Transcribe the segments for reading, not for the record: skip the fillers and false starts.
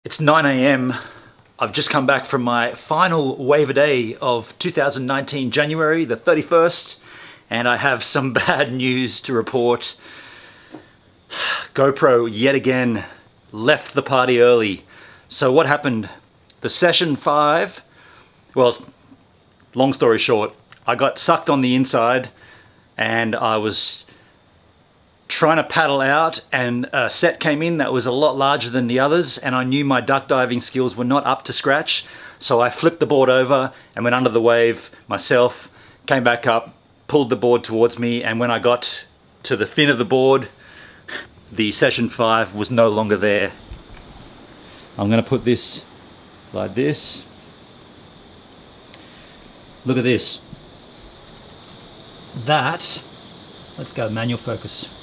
It's 9 AM. I've just come back from my final waiver day of 2019, January the 31st, and I have some bad news to report. GoPro, yet again, left the party early. So what happened? The Session 5, well, long story short, I got sucked on the inside and I was trying to paddle out, and a set came in that was a lot larger than the others, and I knew my duck diving skills were not up to scratch, so I flipped the board over and went under the wave myself, came back up, pulled the board towards me, and when I got to the fin of the board, the Session 5 was no longer there. I'm going to put this like this. Look at this. That, let's go manual focus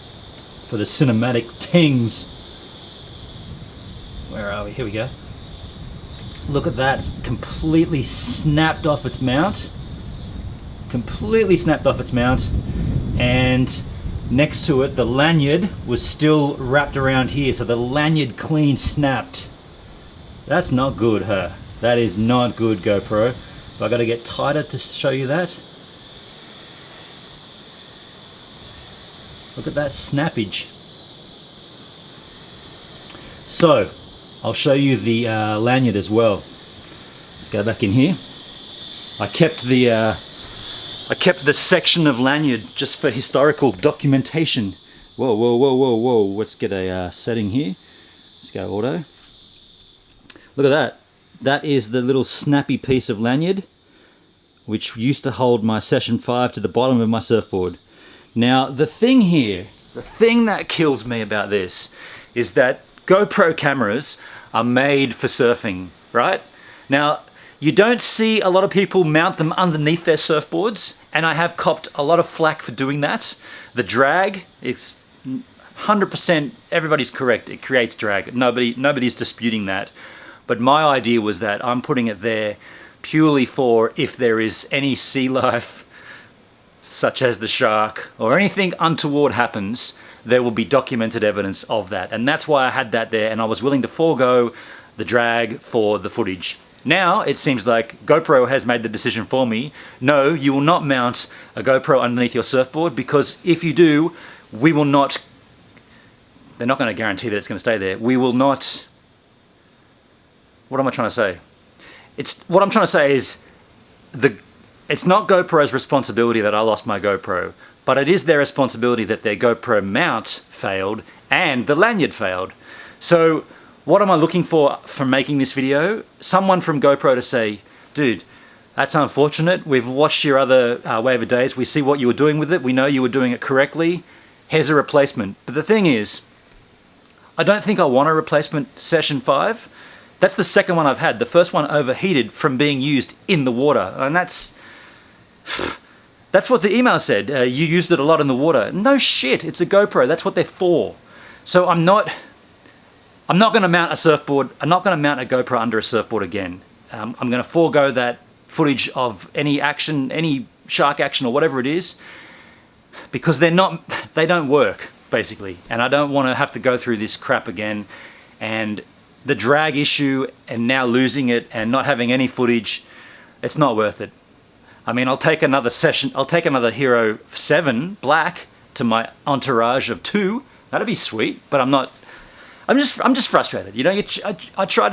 for the cinematic tings. Where are we? Here we go. Look at that. It's completely snapped off its mount. Completely snapped off its mount. And next to it, the lanyard was still wrapped around here. So the lanyard clean snapped. That's not good, huh? That is not good, GoPro. But I got to get tighter to show you that. Look at that snappage. So, I'll show you the lanyard as well. Let's go back in here. I kept the section of lanyard just for historical documentation. Whoa, whoa, whoa, whoa, whoa. Let's get a setting here. Let's go auto. Look at that. That is the little snappy piece of lanyard which used to hold my Session 5 to the bottom of my surfboard. Now, the thing here, the thing that kills me about this is that GoPro cameras are made for surfing, right? Now, you don't see a lot of people mount them underneath their surfboards, and I have copped a lot of flack for doing that. The drag, it's 100%, everybody's correct, it creates drag. Nobody's disputing that. But my idea was that I'm putting it there purely for if there is any sea life, such as the shark, or anything untoward happens, there will be documented evidence of that. And that's why I had that there, and I was willing to forego the drag for the footage. Now, it seems like GoPro has made the decision for me. No, you will not mount a GoPro underneath your surfboard, because if you do, we will not, they're not going to guarantee that it's going to stay there. We will not, what am I trying to say? What I'm trying to say is, it's not GoPro's responsibility that I lost my GoPro, but it is their responsibility that their GoPro mount failed and the lanyard failed. So what am I looking for from making this video? Someone from GoPro to say, dude, that's unfortunate. We've watched your other waiver days. We see what you were doing with it. We know you were doing it correctly. Here's a replacement. But the thing is, I don't think I want a replacement Session 5. That's the second one I've had. The first one overheated from being used in the water. And that's what the email said. You used it a lot in the water. No shit, it's a GoPro. That's what they're for. So I'm not going to mount a surfboard. I'm not going to mount a GoPro under a surfboard again. I'm going to forego that footage of any action, any shark action or whatever it is, because they don't work, basically. And I don't want to have to go through this crap again. And the drag issue and now losing it and not having any footage, it's not worth it. I mean, I'll take another Session, I'll take another Hero 7 black to my entourage of 2. That'd be sweet, but I'm just frustrated. You know, I try to